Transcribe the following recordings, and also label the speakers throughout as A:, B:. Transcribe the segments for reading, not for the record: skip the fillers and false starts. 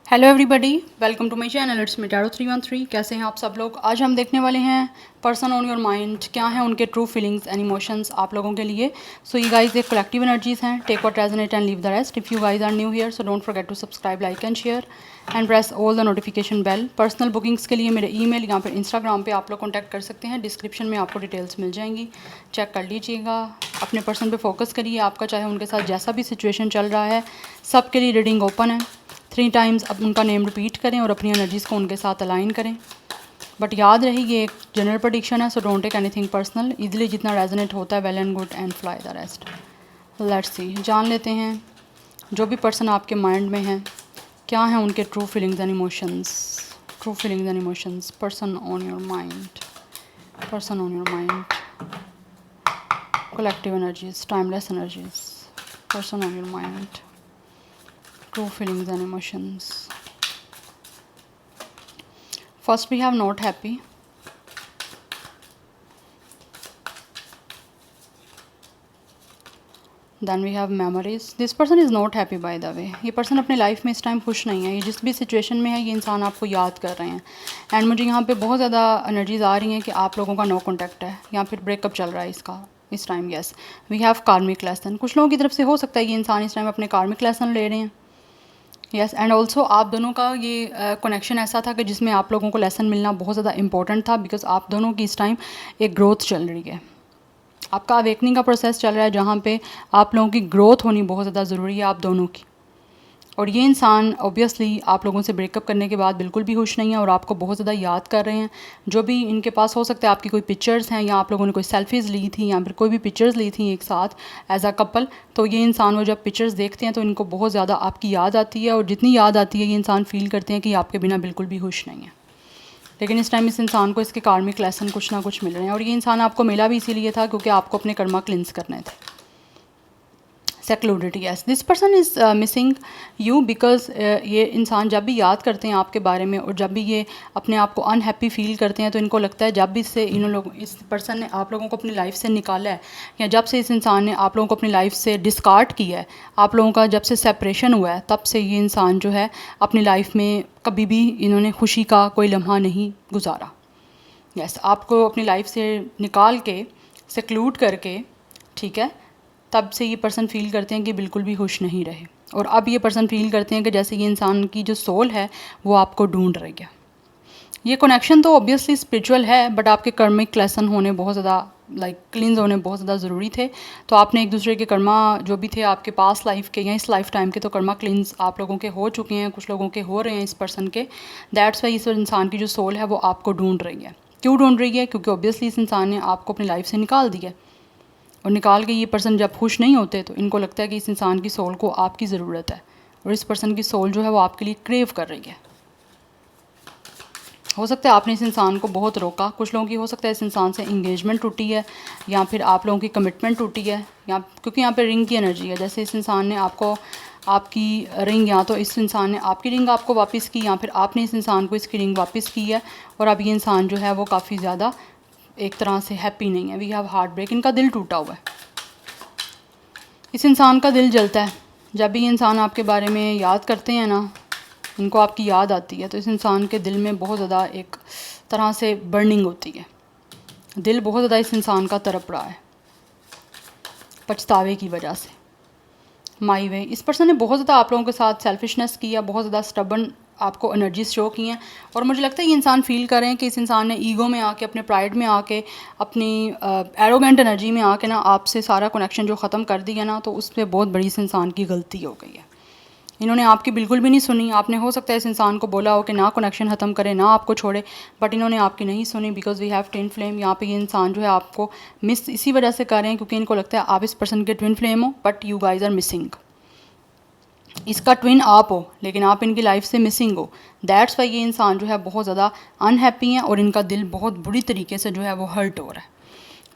A: Hello everybody, welcome to my channel. It's me tarot 313। कैसे हैं आप सब लोग। आज हम देखने वाले हैं पर्सन ऑन योर माइंड, क्या है उनके ट्रू फीलिंग्स एंड इमोशंस आप लोगों के लिए। सो ये गाइस एक कलेक्टिव एनर्जीज हैं। Take what resonate and leave the rest. If you guys are new here so don't forget to subscribe, like and share and press all the notification bell. Personal bookings के लिए मेरे email या फिर Instagram पे आप लोग contact कर सकते हैं। डिस्क्रिप्शन में आपको डिटेल्स मिल जाएंगी, चेक कर लीजिएगा। अपने पर्सन पे फोकस करिए। आपका चाहे उनके साथ जैसा भी सिचुएशन चल रहा है, सबके लिए रीडिंग ओपन है। 3 टाइम्स अब उनका नेम रिपीट करें और अपनी एनर्जीज़ को उनके साथ अलाइन करें। बट याद रहे ये एक जनरल प्रेडिक्शन है, so don't take anything personal. Easily जितना रेजोनेट होता है well and good and fly the rest. Let's see, जान लेते हैं जो भी पर्सन आपके माइंड में है, क्या है उनके true feelings and emotions. True feelings and emotions, person on your mind, person on your mind, collective energies, timeless energies, person on your mind, true feelings and emotions. First we have not happy. Then we have memories. This person is not happy by the way. ये person अपने life में इस time खुश नहीं है। ये जिस भी सिचुएशन में है ये इंसान आपको याद कर रहे हैं। एंड मुझे यहाँ पे बहुत ज़्यादा एनर्जीज आ रही हैं कि आप लोगों का नो कॉन्टैक्ट है या फिर ब्रेकअप चल रहा है इसका इस टाइम। यस, वी हैव कार्मिक लेसन। कुछ लोगों की तरफ से हो सकता है ये इंसान इस टाइम अपने कार्मिक लेसन ले रहे हैं। यस, एंड ऑल्सो आप दोनों का ये कनेक्शन ऐसा था कि जिसमें आप लोगों को लेसन मिलना बहुत ज़्यादा इंपॉर्टेंट था, बिकॉज आप दोनों की इस टाइम एक ग्रोथ चल रही है। आपका अवेकनिंग का प्रोसेस चल रहा है जहाँ पे आप लोगों की ग्रोथ होनी बहुत ज़्यादा ज़रूरी है आप दोनों की। और ये इंसान ऑब्वियसली आप लोगों से ब्रेकअप करने के बाद बिल्कुल भी खुश नहीं है और आपको बहुत ज़्यादा याद कर रहे हैं। जो भी इनके पास हो सकता है आपकी कोई पिक्चर्स हैं या आप लोगों ने कोई सेल्फीज़ ली थी या फिर कोई भी पिक्चर्स ली थी एक साथ एज अ कपल, तो ये इंसान वो जब पिक्चर्स देखते हैं तो इनको बहुत ज़्यादा आपकी याद आती है। और जितनी याद आती है ये इंसान फील करते हैं कि आपके बिना बिल्कुल भी खुश नहीं है। लेकिन इस टाइम इस इंसान को इसके कार्मिक लेसन कुछ ना कुछ मिल रहे हैं। और ये इंसान आपको मिला भी इसीलिए था क्योंकि आपको अपने कर्मा क्लिंस करने थे। Secluded, yes, this person is missing you because ये इंसान जब भी याद करते हैं आपके बारे में और जब भी ये अपने आप को अनहैप्पी फील करते हैं तो इनको लगता है जब भी इससे इस पर्सन ने आप लोगों को अपनी लाइफ से निकाला है या जब से इस इंसान ने आप लोगों को अपनी लाइफ से डिस्कार्ड किया है, आप लोगों का जब से सेपरेशन हुआ है, तब से ये इंसान जो है अपनी लाइफ में कभी भी इन्होंने खुशी का कोई लम्हा नहीं गुजारा। यस, आपको अपनी लाइफ से निकाल के सेक्लूड करके, ठीक है, तब से ये पर्सन फील करते हैं कि बिल्कुल भी खुश नहीं रहे। और अब ये पर्सन फील करते हैं कि जैसे ये इंसान की जो सोल है वो आपको ढूंढ रही है। ये कनेक्शन तो ऑब्वियसली स्पिरिचुअल है, बट आपके कर्मिक लेसन होने बहुत ज़्यादा क्लींस होने बहुत ज़्यादा ज़रूरी थे। तो आपने एक दूसरे के कर्मा जो भी थे आपके पास लाइफ के या इस लाइफ टाइम के, तो कर्मा क्लींस आप लोगों के हो चुके हैं, कुछ लोगों के हो रहे हैं इस पर्सन के। दैट्स वाई इस इंसान की जो सोल है वो आपको ढूंढ रही है। क्यों ढूंढ रही है? क्योंकि ऑब्वियसली इस इंसान ने आपको अपनी लाइफ से निकाल दिया। और निकाल के ये पर्सन जब खुश नहीं होते तो इनको लगता है कि इस इंसान की सोल को आपकी ज़रूरत है और इस पर्सन की सोल जो है वो आपके लिए क्रेव कर रही है। हो सकता है आपने इस इंसान को बहुत रोका। कुछ लोगों की हो सकता है इस इंसान से इंगेजमेंट टूटी है या फिर आप लोगों की कमिटमेंट टूटी है, या क्योंकि यहाँ पे रिंग की एनर्जी है। जैसे इस इंसान ने आपको आपकी रिंग, या तो इस इंसान ने आपकी रिंग आपको वापस की या फिर आपने इस इंसान को इसकी रिंग वापस की है। और अब ये इंसान जो है वो काफ़ी ज़्यादा एक तरह से हैप्पी नहीं है। वी हैव हार्ट ब्रेक, इनका दिल टूटा हुआ है। इस इंसान का दिल जलता है जब भी ये इंसान आपके बारे में याद करते हैं ना, इनको आपकी याद आती है तो इस इंसान के दिल में बहुत ज़्यादा एक तरह से बर्निंग होती है। दिल बहुत ज़्यादा इस इंसान का तड़प रहा है पछतावे की वजह से। माई वे, इस पर्सन ने बहुत ज़्यादा आप लोगों के साथ सेल्फिशनेस किया, बहुत ज़्यादा स्टबन आपको एनर्जीज शो की हैं। और मुझे लगता है ये इंसान फील कर रहे हैं कि इस इंसान ने ईगो में आके, अपने प्राइड में आके, अपनी एरोगेंट एनर्जी में आके ना आपसे सारा कनेक्शन जो ख़त्म कर दिया ना, तो उस पर बहुत बड़ी इस इंसान की गलती हो गई है। इन्होंने आपकी बिल्कुल भी नहीं सुनी। आपने हो सकता है इस इंसान को बोला हो कि ना कनेक्शन ख़त्म करे, ना आपको छोड़े, बट इन्होंने आपकी नहीं सुनी। Because we have twin flame. यहाँ पे ये इंसान जो है आपको मिस इसी वजह से कर रहे हैं क्योंकि इनको लगता है आप इस पर्सन के ट्विन फ्लेम हो, but you guys are missing. इसका ट्विन आप हो लेकिन आप इनकी लाइफ से मिसिंग हो। दैट्स वाई ये इंसान जो है बहुत ज़्यादा अनहैप्पी है और इनका दिल बहुत बुरी तरीके से जो है वो हर्ट हो रहा है।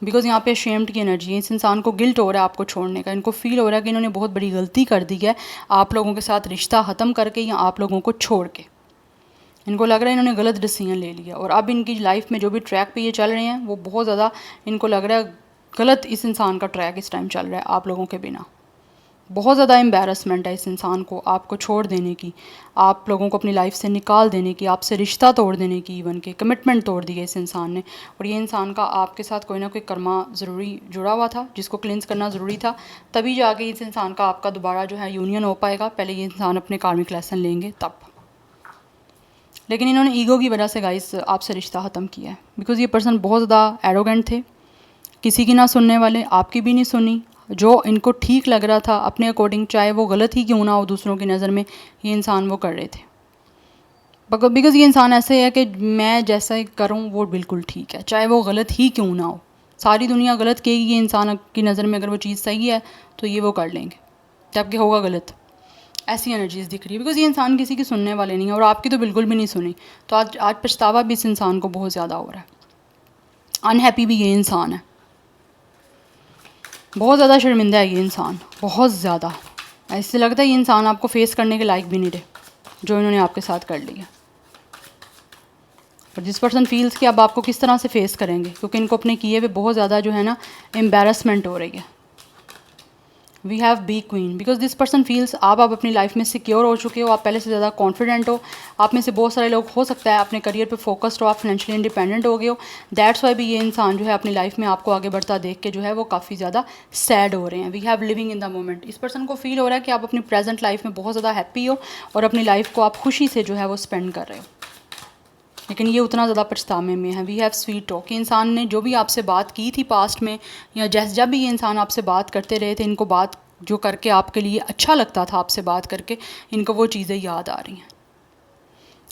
A: बिकॉज यहाँ पे शेम्ड की एनर्जी है। इस इंसान को गिल्ट हो रहा है आपको छोड़ने का। इनको फील हो रहा है कि इन्होंने बहुत बड़ी गलती कर दी है आप लोगों के साथ रिश्ता ख़त्म करके या आप लोगों को छोड़ के। इनको लग रहा है इन्होंने गलत डिसीजन ले लिया और अब इनकी लाइफ में जो भी ट्रैक पे ये चल रहे हैं वो बहुत ज़्यादा इनको लग रहा है गलत इस इंसान का ट्रैक इस टाइम चल रहा है आप लोगों के बिना। बहुत ज़्यादा एम्बैरसमेंट है इस इंसान को आपको छोड़ देने की, आप लोगों को अपनी लाइफ से निकाल देने की, आपसे रिश्ता तोड़ देने की, इवन के कमिटमेंट तोड़ दी है इस इंसान ने। और ये इंसान का आपके साथ कोई ना कोई कर्मा ज़रूरी जुड़ा हुआ था जिसको क्लिंस करना ज़रूरी था, तभी जाके इस इंसान का आपका दोबारा जो है यूनियन हो पाएगा। पहले ये इंसान अपने कार्मिक लेसन लेंगे तब। लेकिन इन्होंने ईगो की वजह से गाइस आपसे रिश्ता ख़त्म किया है, बिकॉज़ ये पर्सन बहुत ज़्यादा एरोगेंट थे, किसी की ना सुनने वाले, आपकी भी नहीं सुनी। जो इनको ठीक लग रहा था अपने अकॉर्डिंग, चाहे वो गलत ही क्यों ना हो दूसरों की नज़र में, ये इंसान वो कर रहे थे। बिकॉज़ ये इंसान ऐसे है कि मैं जैसा ही करूँ वो बिल्कुल ठीक है, चाहे वो गलत ही क्यों ना हो। सारी दुनिया गलत कहेगी, ये इंसान की नज़र में अगर वो चीज़ सही है तो ये वो कर लेंगे, जबकि होगा गलत। ऐसी एनर्जीज़ दिख रही है, बिकॉज़ ये इंसान किसी की सुनने वाले नहीं है और आपकी तो बिल्कुल भी नहीं सुनी। तो आज पछतावा भी इस इंसान को बहुत ज़्यादा हो रहा है, अनहैप्पी भी ये इंसान है, बहुत ज़्यादा शर्मिंदा है ये इंसान, बहुत ज़्यादा। ऐसे लगता है ये इंसान आपको फेस करने के लायक भी नहीं रहे जो इन्होंने आपके साथ कर लिया। और जिस पर्सन फील्स कि अब आपको किस तरह से फेस करेंगे, क्योंकि इनको अपने किए हुए बहुत ज़्यादा जो है ना एम्बैरसमेंट हो रही है। We have be queen, because this person feels आप अपनी लाइफ में सिक्योर हो चुके हो, आप पहले से ज़्यादा कॉन्फिडेंट हो। आप में से बहुत सारे लोग हो सकता है अपने करियर पे फोकस्ड हो, आप फाइनेंशियली इंडिपेंडेंट हो गए हो। दैट्स वाई भी ये इंसान जो है अपनी लाइफ में आपको आगे बढ़ता देख के जो है वो काफ़ी ज़्यादा सैड हो रहे हैं। We have living in the moment. इस पर्सन को फील हो रहा है कि आप अपनी प्रेजेंट लाइफ में बहुत ज़्यादा हैप्पी हो और अपनी लाइफ को आप खुशी से जो है वो स्पेंड कर रहे हो, लेकिन ये उतना ज़्यादा पछतावे में है। वी हैव स्वीट टॉक, कि इंसान ने जो भी आपसे बात की थी पास्ट में, या जब भी ये इंसान आपसे बात करते रहे थे, इनको बात जो करके आपके लिए अच्छा लगता था, आपसे बात करके इनको वो चीज़ें याद आ रही हैं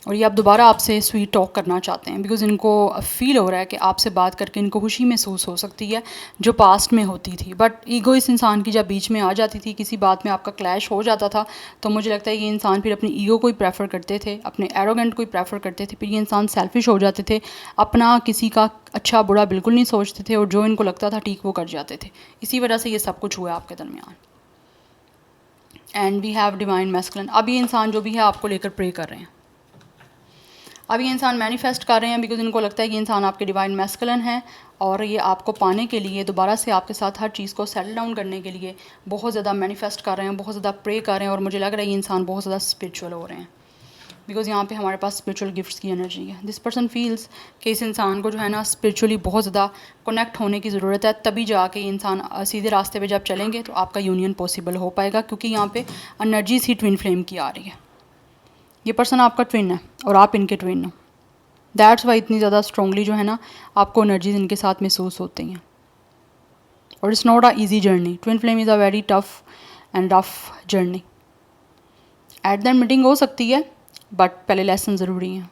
A: और ये अब दोबारा आपसे स्वीट टॉक करना चाहते हैं, बिकॉज़ इनको फील हो रहा है कि आपसे बात करके इनको खुशी महसूस हो सकती है जो पास्ट में होती थी। बट ईगो इस इंसान की जब बीच में आ जाती थी, किसी बात में आपका क्लैश हो जाता था, तो मुझे लगता है ये इंसान फिर अपनी ईगो को ही प्रेफर करते थे, अपने एरोगेंट को ही प्रेफर करते थे। फिर ये इंसान सेल्फिश हो जाते थे, अपना किसी का अच्छा बुरा बिल्कुल नहीं सोचते थे और जो इनको लगता था ठीक वो कर जाते थे। इसी वजह से ये सब कुछ हुआ आपके दरमियान। And we have divine masculine. अब ये इंसान जो भी है आपको लेकर प्रे कर रहे हैं, अब ये इंसान मैनिफेस्ट कर रहे हैं, बिकॉज इनको लगता है कि इंसान आपके डिवाइन मैस्कुलिन है और ये आपको पाने के लिए, दोबारा से आपके साथ हर चीज़ को सेटल डाउन करने के लिए बहुत ज़्यादा मैनिफेस्ट कर रहे हैं, बहुत ज़्यादा प्रे कर रहे हैं। और मुझे लग रहा है ये इंसान बहुत ज़्यादा स्पिरिचुअल हो रहे हैं, बिकॉज़ यहाँ पे हमारे पास स्पिरिचुअल गिफ्ट्स की एनर्जी है। दिस पर्सन फील्स कि इस इंसान को जो है ना स्पिरिचुअली बहुत ज़्यादा कनेक्ट होने की ज़रूरत है, तभी जाके इंसान सीधे रास्ते पे जब चलेंगे तो आपका यूनियन पॉसिबल हो पाएगा, क्योंकि यहाँ पे एनर्जीज ही ट्विन फ्लेम की आ रही है। ये पर्सन आपका ट्विन है और आप इनके ट्विन हो। दैट्स वाई इतनी ज़्यादा स्ट्रॉन्गली जो है ना आपको एनर्जीज इनके साथ महसूस होती हैं। और it's not a easy journey, twin flame is a very tough and rough journey. At that meeting हो सकती है, बट पहले लेसन ज़रूरी है।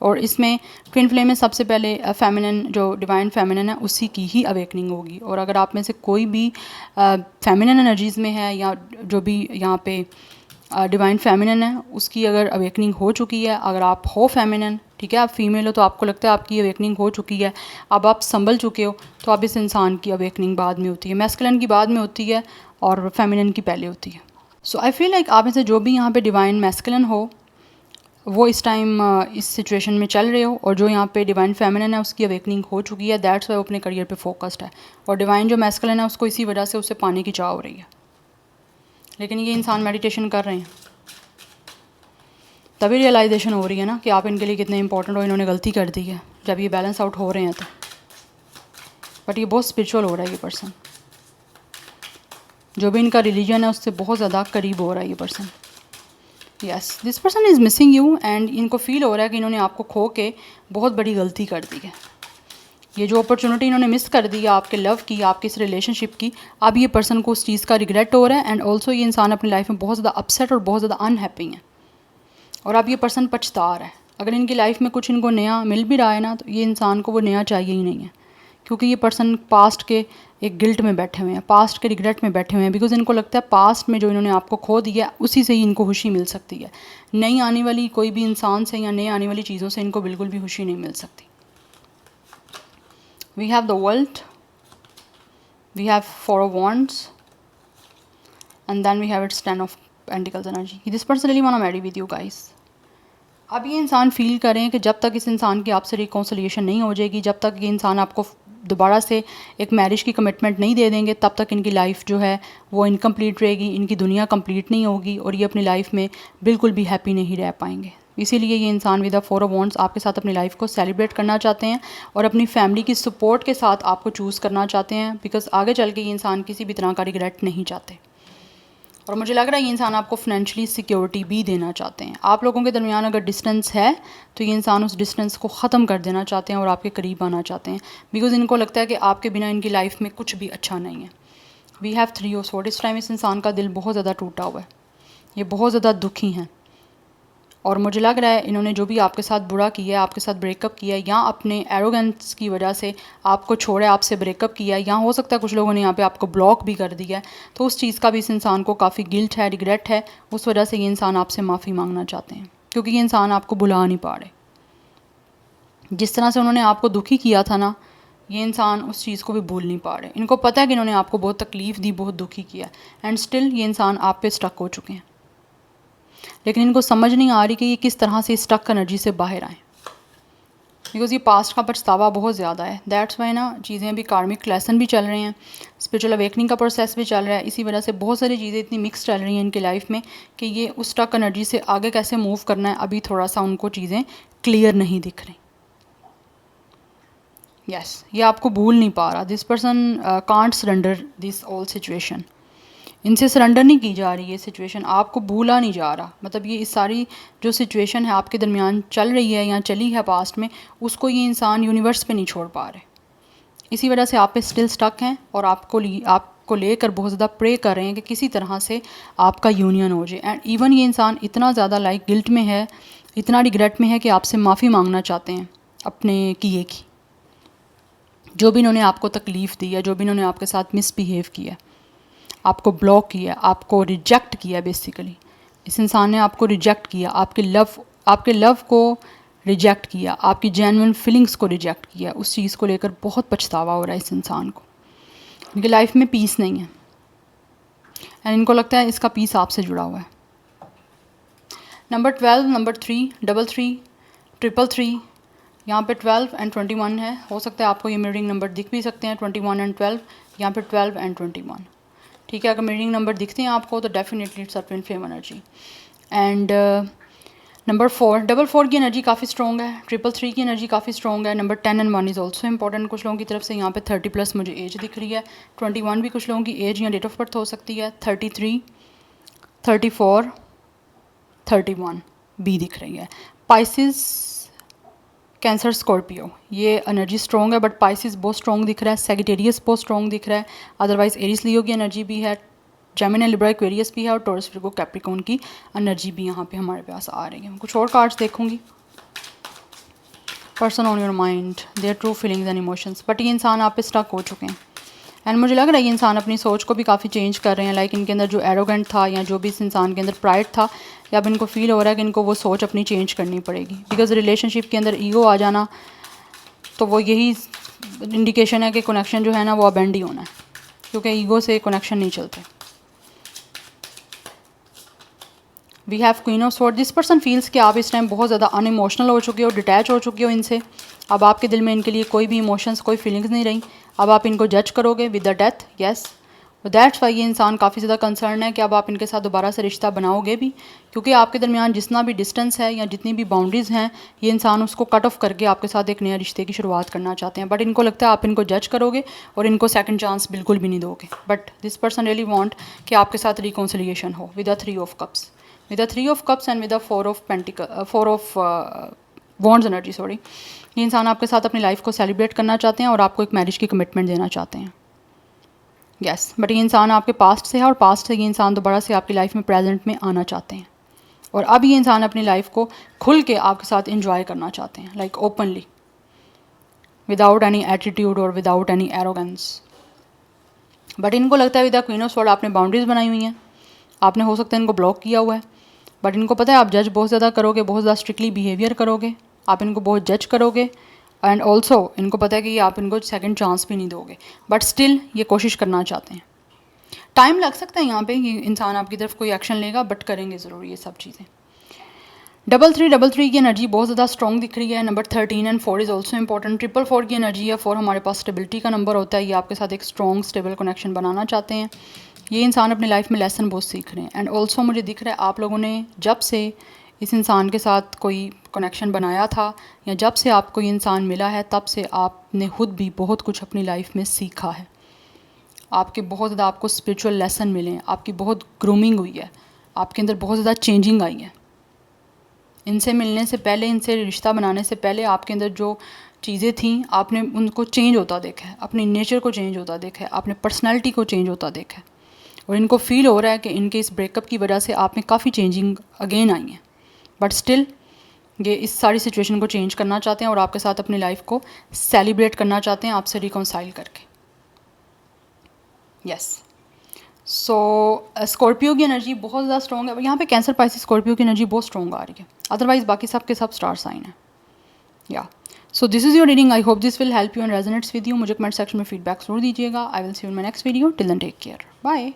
A: और इसमें ट्विन फ्लेम में सबसे पहले फेमिनिन, जो डिवाइन फेमिनिन है उसी की ही अवेकनिंग होगी। और अगर आप में से कोई भी फेमिनिन एनर्जीज़ में है, या जो भी यहाँ पे डिवाइन फेमिनिन है उसकी अगर अवेकनिंग हो चुकी है, अगर आप हो फेमिनिन, ठीक है, आप फीमेल हो, तो आपको लगता है आपकी अवेकनिंग हो चुकी है, अब आप संभल चुके हो, तो अब इस इंसान की अवेकनिंग बाद में होती है। मैस्कुलिन की बाद में होती है और फेमिनिन की पहले होती है। सो आई फील लाइक आप में से जो भी यहाँ पे डिवाइन मैस्कुलिन हो वो इस टाइम इस सिचुएशन में चल रहे हो, और जो यहाँ पे डिवाइन फेमिनिन है उसकी अवेकनिंग हो चुकी है। दैट्स वाई वो अपने करियर पे फोकस्ड है, और डिवाइन जो मैस्कुलिन है उसको इसी वजह से उससे पाने की चाह हो रही है। लेकिन ये इंसान मेडिटेशन कर रहे हैं, तभी रियलाइजेशन हो रही है ना कि आप इनके लिए कितने इंपॉर्टेंट हो। इन्होंने गलती कर दी है जब ये बैलेंस आउट हो रहे हैं तो। बट ये बहुत स्पिरिचुअल हो रहा है ये पर्सन, जो भी इनका रिलीजन है उससे बहुत ज़्यादा करीब हो रहा है ये person. Yes, this person is missing you, and इनको फील हो रहा है कि इन्होंने आपको खो के बहुत बड़ी गलती कर दी है। ये जो अपॉर्चुनिटी इन्होंने मिस कर दी है आपके लव की, आपकी इस रिलेशनशिप की, अब ये पर्सन को उस चीज़ का रिग्रेट हो रहा है। एंड ऑल्सो ये इंसान अपनी लाइफ में बहुत ज़्यादा अपसेट और बहुत ज़्यादा अनहैप्पी है, और अब ये पर्सन पछता रहा है। अगर इनकी लाइफ में कुछ इनको नया मिल भी रहा है ना, तो ये इंसान को वो नया चाहिए ही नहीं है, क्योंकि ये पर्सन पास्ट के एक गिल्ट में बैठे हुए हैं, पास्ट के रिग्रेट में बैठे हुए हैं, बिकॉज इनको लगता है पास्ट में जो इन्होंने आपको खो दिया उसी से ही इनको खुशी मिल सकती है। नई आने वाली कोई भी इंसान से या नई आने वाली चीज़ों से इनको बिल्कुल भी खुशी नहीं मिल सकती। We have the world, we have 4 of wands, and then we have it's 10 of pentacles energy. This person really want to marry with you guys. अब ये इंसान फील करें कि जब तक इस इंसान की आपसे रिकॉन्सिलिएशन नहीं हो जाएगी, जब तक ये इंसान आपको दोबारा से एक मैरिज की कमिटमेंट नहीं दे देंगे तब तक इनकी लाइफ जो है वो इनकम्प्लीट रहेगी, इनकी दुनिया कंप्लीट नहीं होगी और ये अपनी लाइफ में बिल्कुल भी हैप्पी नहीं रह पाएंगे। इसीलिए ये इंसान विद द 4 ऑफ वॉन्ड्स आपके साथ अपनी लाइफ को सेलिब्रेट करना चाहते हैं और अपनी फैमिली की सपोर्ट के साथ आपको चूज़ करना चाहते हैं, बिकॉज आगे चल के ये इंसान किसी भी तरह का रिग्रेट नहीं चाहते। और मुझे लग रहा है ये इंसान आपको फाइनेंशियली सिक्योरिटी भी देना चाहते हैं। आप लोगों के दरमियान अगर डिस्टेंस है तो ये इंसान उस डिस्टेंस को ख़त्म कर देना चाहते हैं और आपके करीब आना चाहते हैं, बिकॉज इनको लगता है कि आपके बिना इनकी लाइफ में कुछ भी अच्छा नहीं है। We have 3 of sword. इस टाइम इस इंसान का दिल बहुत ज़्यादा टूटा हुआ है, ये बहुत ज़्यादा दुखी हैं और मुझे लग रहा है इन्होंने जो भी आपके साथ बुरा किया है, आपके साथ ब्रेकअप किया है या अपने एरोगेंस की वजह से आपको छोड़ा, आपसे ब्रेकअप किया है, या हो सकता है कुछ लोगों ने यहाँ पे आपको ब्लॉक भी कर दिया है, तो उस चीज़ का भी इस इंसान को काफ़ी गिल्ट है, रिग्रेट है। उस वजह से ये इंसान आपसे माफ़ी मांगना चाहते हैं, क्योंकि ये इंसान आपको भुला नहीं पा रहे। जिस तरह से उन्होंने आपको दुखी किया था ना, ये इंसान उस चीज़ को भी भूल नहीं पा रहे। इनको पता है कि इन्होंने आपको बहुत तकलीफ़ दी, बहुत दुखी किया, एंड स्टिल ये इंसान आप पे स्टक हो चुके हैं, लेकिन इनको समझ नहीं आ रही कि ये किस तरह से इस स्टक एनर्जी से बाहर आएँ, बिकॉज ये पास्ट का पछतावा बहुत ज़्यादा है। दैट्स वाई ना चीज़ें अभी कार्मिक लेसन भी चल रहे हैं, स्पिरिचुअल अवेकनिंग का प्रोसेस भी चल रहा है। इसी वजह से बहुत सारी चीज़ें इतनी मिक्स चल रही हैं इनकी लाइफ में कि ये उस स्टक एनर्जी से आगे कैसे मूव करना है, अभी थोड़ा सा उनको चीज़ें क्लियर नहीं दिख रही। यस, ये आपको भूल नहीं पा रहा। This person can't surrender this all situation. इनसे सरेंडर नहीं की जा रही ये सिचुएशन, आपको भूला नहीं जा रहा। मतलब ये इस सारी जो सिचुएशन है आपके दरमियान चल रही है या चली है पास्ट में, उसको ये इंसान यूनिवर्स पे नहीं छोड़ पा रहे। इसी वजह से आप पे स्टिल स्टक हैं और आपको लेकर बहुत ज़्यादा प्रे कर रहे हैं कि किसी तरह से आपका यूनियन हो जाए। एंड इवन ये इंसान इतना ज़्यादा गिल्ट में है, इतना रिग्रेट में है कि आपसे माफ़ी मांगना चाहते हैं अपने किए की, जो भी इन्होंने आपको तकलीफ़ दी है, जो भी इन्होंने आपके साथ मिसबिहेव किया, आपको ब्लॉक किया, आपको रिजेक्ट किया। बेसिकली इस इंसान ने आपको रिजेक्ट किया, आपके लव को रिजेक्ट किया, आपकी जेन्युइन फीलिंग्स को रिजेक्ट किया। उस चीज़ को लेकर बहुत पछतावा हो रहा है इस इंसान को। इनकी लाइफ में पीस नहीं है एंड इनको लगता है इसका पीस आपसे जुड़ा हुआ है। नंबर 12, नंबर 3, 33, 333, यहाँ पे 12 एंड 21 है। हो सकता है आपको ये मिररिंग नंबर दिख भी सकते हैं, 21 एंड 12, यहाँ पे 12 एंड 21। ठीक है, अगर मिररिंग नंबर दिखते हैं आपको तो definitely it's a twin flame energy. And number 4, double 4 की एनर्जी काफ़ी स्ट्रॉग है, 333 की एनर्जी काफ़ी स्ट्रॉग है। Number 10 and 1 is also important कुछ लोगों की तरफ से। यहाँ पे 30+ मुझे एज दिख रही है, 21 भी कुछ लोगों की एज या डेट ऑफ बर्थ हो सकती है, 33, 34, 31 भी दिख रही है। पाइसिस, कैंसर, स्कॉर्पियो, ये एनर्जी स्ट्रॉग है, बट पाइसिस बहुत स्ट्रॉग दिख रहा है, सेजिटेरियस बहुत स्ट्रॉग दिख रहा है, अदरवाइज एरिस लियो की एनर्जी भी है, जेमिनी, लिब्रा, एक्वेरियस भी है और टॉरस, विर्गो, कैप्रिकॉर्न की एनर्जी भी यहाँ पे हमारे पास आ रही है। कुछ और कार्ड्स देखूंगी। Person on your mind, their true feelings and emotions, but ये इंसान आप पे स्टक हो चुके हैं एंड मुझे लग रहा है ये इंसान अपनी सोच को भी काफ़ी चेंज कर रहे हैं। लाइक इनके अंदर जो एरोगेंट था या जो भी इस इंसान के अंदर प्राइड था, या अब इनको फील हो रहा है कि इनको वो सोच अपनी चेंज करनी पड़ेगी, बिकॉज रिलेशनशिप के अंदर ईगो आ जाना तो वो यही इंडिकेशन है कि कनेक्शन जो है ना वो अबेंड ही होना है, क्योंकि ईगो से कनेक्शन नहीं चलते। We have queen of sword. This person feels कि आप इस टाइम बहुत ज़्यादा अनइमोशनल हो चुके हो, डिटैच हो चुके हो इनसे। अब आपके दिल में इनके लिए कोई भी इमोशंस, कोई फीलिंग्स नहीं रही। अब आप इनको जज करोगे with the death. Yes, that's why ये इंसान काफ़ी ज़्यादा कंसर्न है कि अब आप इनके साथ दोबारा से रिश्ता बनाओगे भी, क्योंकि आपके दरमियान जितना भी डिस्टेंस है या जितनी भी बाउंड्रीज़ हैं, ये इंसान उसको कट ऑफ करके आपके साथ एक नया रिश्ते की शुरुआत करना चाहते हैं। बट इनको लगता है आप इनको जज करोगे और इनको सेकंड चांस बिल्कुल भी नहीं दोगे। But this person really want कि आपके साथ रिकॉन्सिलिएशन हो with the 3 of cups, with the 3 of cups and with the 4 of wands energy. Sorry, ये इंसान आपके साथ अपनी लाइफ को सेलिब्रेट करना चाहते हैं और आपको एक मैरिज की कमिटमेंट देना चाहते हैं। यस, बट ये इंसान आपके पास्ट से है और पास्ट से ये इंसान दोबारा से आपकी लाइफ में प्रेजेंट में आना चाहते हैं और अब ये इंसान अपनी लाइफ को खुल के आपके साथ इंजॉय करना चाहते हैं, like openly, without any attitude और विदाउट एनी एरोगेंस। बट इनको लगता है with the queen of sword आपने बाउंड्रीज बनाई हुई हैं, आपने हो सकता है इनको ब्लॉक किया हुआ है, बट इनको पता है आप जज बहुत ज़्यादा करोगे, बहुत ज़्यादा स्ट्रिक्टली बिहेवियर करोगे, आप इनको बहुत जज करोगे एंड ऑल्सो इनको पता है कि आप इनको सेकंड चांस भी नहीं दोगे, बट स्टिल ये कोशिश करना चाहते हैं। टाइम लग सकता है यहाँ पे, ये इंसान आपकी तरफ कोई एक्शन लेगा, बट करेंगे ज़रूर ये सब चीज़ें। 333 की एनर्जी बहुत ज़्यादा स्ट्रॉन्ग दिख रही है। Number 13 and 4 is also important. 444 की एनर्जी है। 4 हमारे पास स्टेबिलिटी का नंबर होता है। ये आपके साथ एक स्ट्रॉन्ग स्टेबल कनेक्शन बनाना चाहते हैं। ये इंसान अपनी लाइफ में लेसन बहुत सीख रहे हैं। एंड ऑल्सो मुझे दिख रहा है आप लोगों ने जब से इस इंसान के साथ कोई कनेक्शन बनाया था या जब से आपको ये इंसान मिला है तब से आपने खुद भी बहुत कुछ अपनी लाइफ में सीखा है। आपके बहुत ज़्यादा आपको स्पिरिचुअल लेसन मिले हैं। आपकी बहुत ग्रूमिंग हुई है। आपके अंदर बहुत ज़्यादा चेंजिंग आई है। इनसे मिलने से पहले, इनसे रिश्ता बनाने से पहले आपके अंदर जो चीज़ें थीं आपने उनको चेंज होता देखा है। अपने नेचर को चेंज होता देखा है। आपने पर्सनैलिटी को चेंज होता देखा है। और इनको फील हो रहा है कि इनके इस ब्रेकअप की वजह से आप में काफ़ी चेंजिंग अगेन आई है। बट स्टिल ये इस सारी सिचुएशन को चेंज करना चाहते हैं और आपके साथ अपनी लाइफ को सेलिब्रेट करना चाहते हैं आपसे रिकॉन्साइल करके। यस। सो स्कॉर्पियो की एनर्जी बहुत ज़्यादा स्ट्रॉन्ग है। यहाँ पे कैंसर, पाइसेस, स्कॉर्पियो की एनर्जी बहुत स्ट्रॉन्ग आ रही है। अदरवाइज़ बाकी सब के सब स्टार साइन है। या so this is your reading. I hope this will help you and resonates with you. मुझे कमेंट सेक्शन में फीडबैक जरूर दीजिएगा। I will see you in my next video. Till then take care. Bye.